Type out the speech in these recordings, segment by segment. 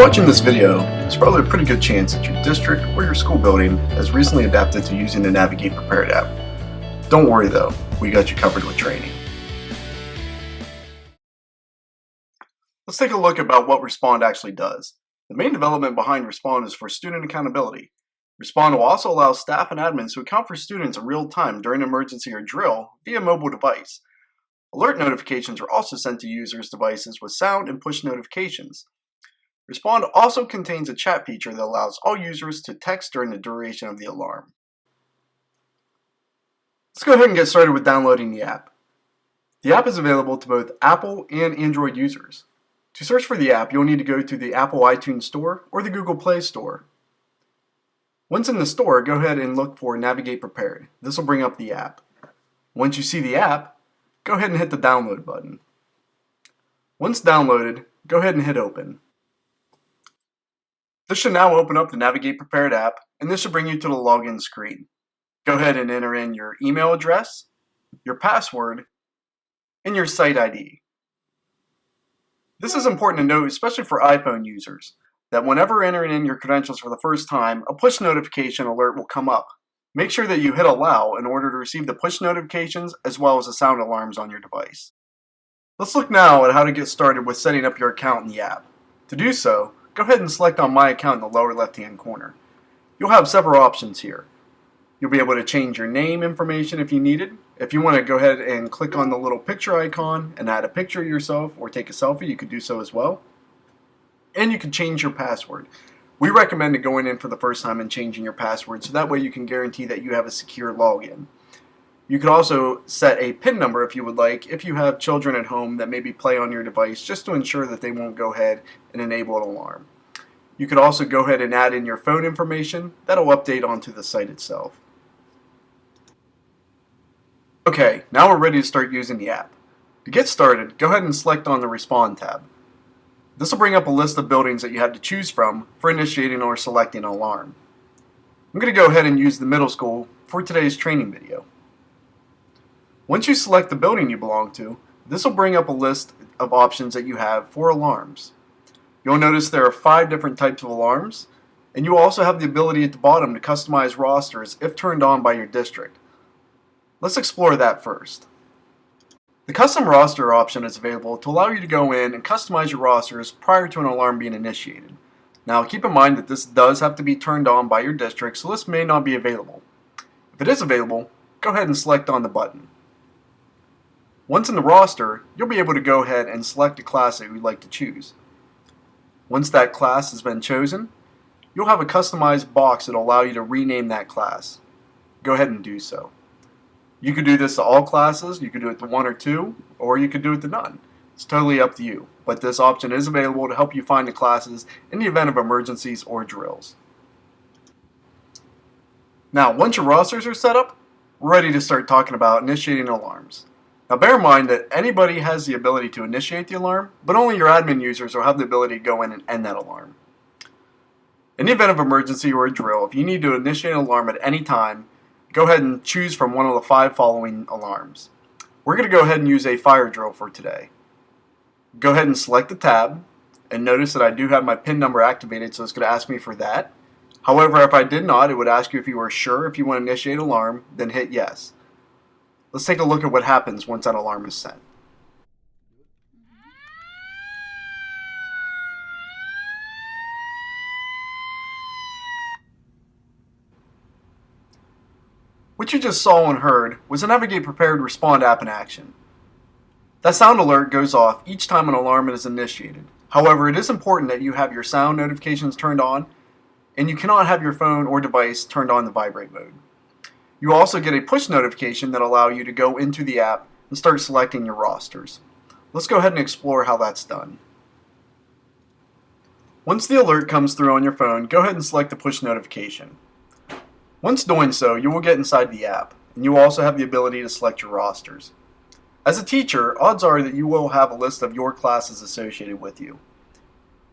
watching this video, there's probably a pretty good chance that your district or your school building has recently adapted to using the Navigate Prepared app. Don't worry though, we got you covered with training. Let's take a look about what Respond actually does. The main development behind Respond is for student accountability. Respond will also allow staff and admins to account for students in real time during an emergency or drill via mobile device. Alert notifications are also sent to users' devices with sound and push notifications. Respond also contains a chat feature that allows all users to text during the duration of the alarm. Let's go ahead and get started with downloading the app. The app is available to both Apple and Android users. To search for the app, you'll need to go to the Apple iTunes Store or the Google Play Store. Once in the store, go ahead and look for Navigate Prepared. This will bring up the app. Once you see the app, go ahead and hit the download button. Once downloaded, go ahead and hit open. This should now open up the Navigate Prepared app, and this should bring you to the login screen. Go ahead and enter in your email address, your password, and your site ID. This is important to note, especially for iPhone users, that whenever entering in your credentials for the first time, a push notification alert will come up. Make sure that you hit allow in order to receive the push notifications as well as the sound alarms on your device. Let's look now at how to get started with setting up your account in the app. To do so, go ahead and select on My Account in the lower left-hand corner. You'll have several options here. You'll be able to change your name information if you need it. If you want to go ahead and click on the little picture icon and add a picture of yourself or take a selfie, you could do so as well. And you can change your password. We recommend going in for the first time and changing your password so that way you can guarantee that you have a secure login. You could also set a PIN number if you would like, if you have children at home that maybe play on your device, just to ensure that they won't go ahead and enable an alarm. You could also go ahead and add in your phone information. That'll update onto the site itself. Okay, now we're ready to start using the app. To get started, go ahead and select on the Respond tab. This will bring up a list of buildings that you have to choose from for initiating or selecting an alarm. I'm going to go ahead and use the middle school for today's training video. Once you select the building you belong to, this will bring up a list of options that you have for alarms. You'll notice there are 5 different types of alarms, and you will also have the ability at the bottom to customize rosters if turned on by your district. Let's explore that first. The custom roster option is available to allow you to go in and customize your rosters prior to an alarm being initiated. Now keep in mind that this does have to be turned on by your district, so this may not be available. If it is available, go ahead and select on the button. Once in the roster, you'll be able to go ahead and select a class that you'd like to choose. Once that class has been chosen, you'll have a customized box that will allow you to rename that class. Go ahead and do so. You could do this to all classes, you could do it to 1 or 2, or you could do it to none. It's totally up to you, but this option is available to help you find the classes in the event of emergencies or drills. Now, once your rosters are set up, we're ready to start talking about initiating alarms. Now bear in mind that anybody has the ability to initiate the alarm, but only your admin users will have the ability to go in and end that alarm. In the event of emergency or a drill, if you need to initiate an alarm at any time, go ahead and choose from one of the 5 following alarms. We're going to go ahead and use a fire drill for today. Go ahead and select the tab, and notice that I do have my PIN number activated, so it's going to ask me for that. However, if I did not, it would ask you if you were sure if you want to initiate an alarm, then hit yes. Let's take a look at what happens once that alarm is sent. What you just saw and heard was a Navigate Prepared Respond app in action. That sound alert goes off each time an alarm is initiated. However, it is important that you have your sound notifications turned on, and you cannot have your phone or device turned on the vibrate mode. You also get a push notification that allows you to go into the app and start selecting your rosters. Let's go ahead and explore how that's done. Once the alert comes through on your phone, go ahead and select the push notification. Once doing so, you will get inside the app, and you will also have the ability to select your rosters. As a teacher, odds are that you will have a list of your classes associated with you.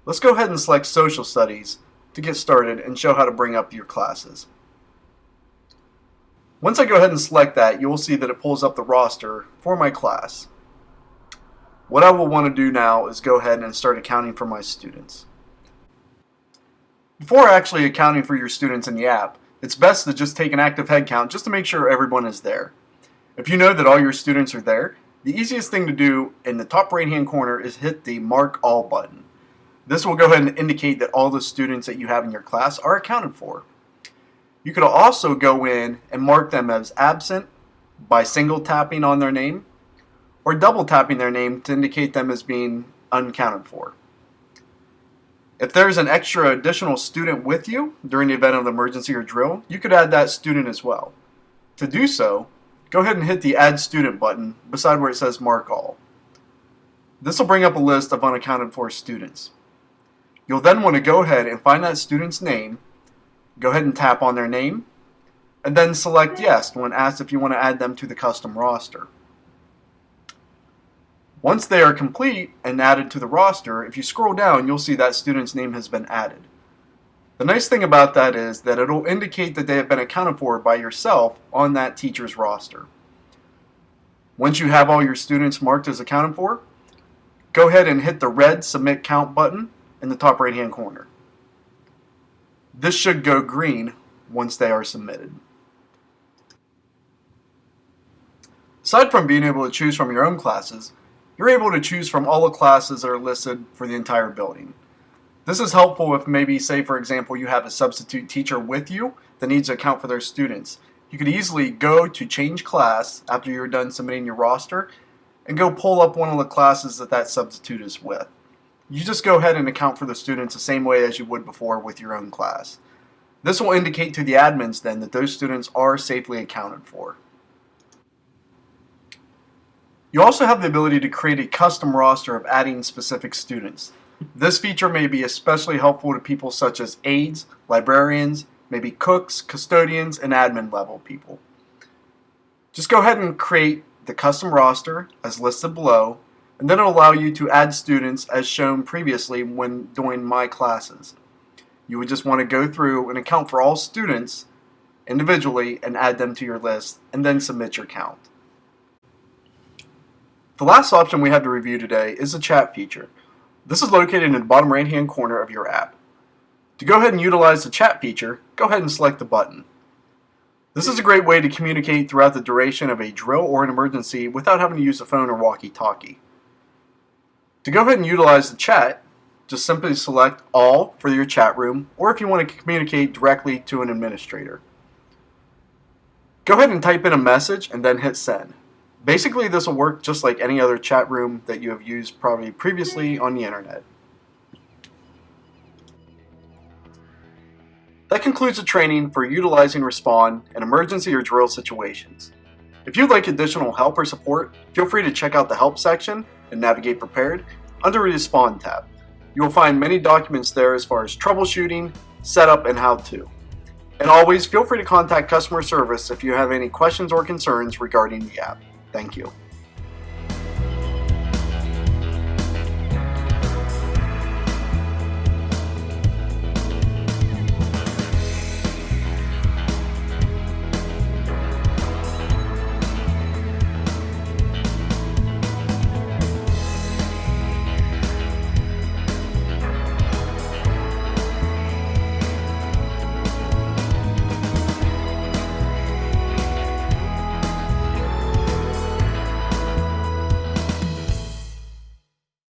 Let's go ahead and select Social Studies to get started and show how to bring up your classes. Once I go ahead and select that, you will see that it pulls up the roster for my class. What I will want to do now is go ahead and start accounting for my students. Before actually accounting for your students in the app, it's best to just take an active head count just to make sure everyone is there. If you know that all your students are there, the easiest thing to do in the top right hand corner is hit the Mark All button. This will go ahead and indicate that all the students that you have in your class are accounted for. You could also go in and mark them as absent by single tapping on their name or double tapping their name to indicate them as being unaccounted for. If there's an extra additional student with you during the event of the emergency or drill, you could add that student as well. To do so, go ahead and hit the Add Student button beside where it says Mark All. This will bring up a list of unaccounted for students. You'll then want to go ahead and find that student's name, go ahead and tap on their name, and then select Yes when asked if you want to add them to the custom roster. Once they are complete and added to the roster, if you scroll down, you'll see that student's name has been added. The nice thing about that is that it'll indicate that they have been accounted for by yourself on that teacher's roster. Once you have all your students marked as accounted for, go ahead and hit the red Submit Count button in the top right hand corner. This should go green once they are submitted. Aside from being able to choose from your own classes, you're able to choose from all the classes that are listed for the entire building. This is helpful if maybe, say for example, you have a substitute teacher with you that needs to account for their students. You could easily go to Change Class after you're done submitting your roster and go pull up one of the classes that that substitute is with. You just go ahead and account for the students the same way as you would before with your own class. This will indicate to the admins then that those students are safely accounted for. You also have the ability to create a custom roster of adding specific students. This feature may be especially helpful to people such as aides, librarians, maybe cooks, custodians, and admin level people. Just go ahead and create the custom roster as listed below, and then it'll allow you to add students as shown previously when doing My Classes. You would just want to go through and account for all students individually and add them to your list, and then submit your count. The last option we have to review today is the chat feature. This is located in the bottom right hand corner of your app. To go ahead and utilize the chat feature, go ahead and select the button. This is a great way to communicate throughout the duration of a drill or an emergency without having to use a phone or walkie-talkie. To go ahead and utilize the chat, just simply select All for your chat room, or if you want to communicate directly to an administrator. Go ahead and type in a message and then hit Send. Basically, this will work just like any other chat room that you have used probably previously on the internet. That concludes the training for utilizing Respond in emergency or drill situations. If you'd like additional help or support, feel free to check out the Help section and Navigate Prepared under the Respond tab. You will find many documents there as far as troubleshooting, setup, and how-to. And always feel free to contact customer service if you have any questions or concerns regarding the app. Thank you.